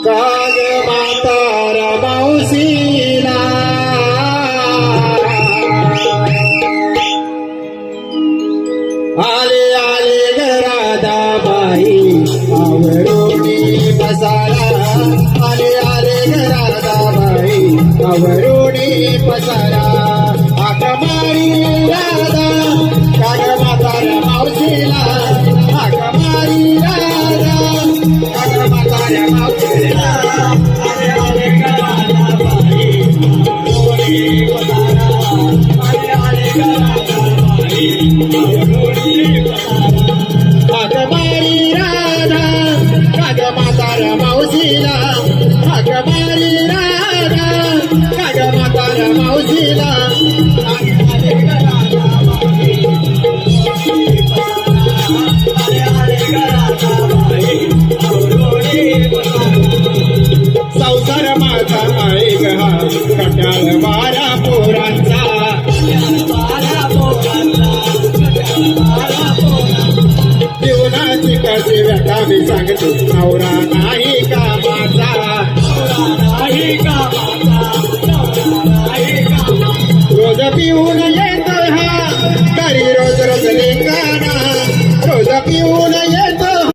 काग म्हातारा मावशीला आले आले राधाबाई आवरोणी पसारा आले आले राधाबाई आवरोणी पसारा हाक मारी राधा काग म्हातारा मावशीला हाक मारी राधा काग म्हातारा मावशीला आले आले राधाबाई आवरोणी पसारा आले आले राधाबाई हाक मारी राधा काग म्हातारा मावशीला हाक मारी राधा काग म्हातारा मावशीला संसार माझा आहे गहा कटाळ बारा पोरांचा जीवनाची कशी व्यथा मी सांगतो नवरा नाही कामाचा रोज पिऊन येतो हा घरी रोज रोज लिंगाणा रोज पिऊन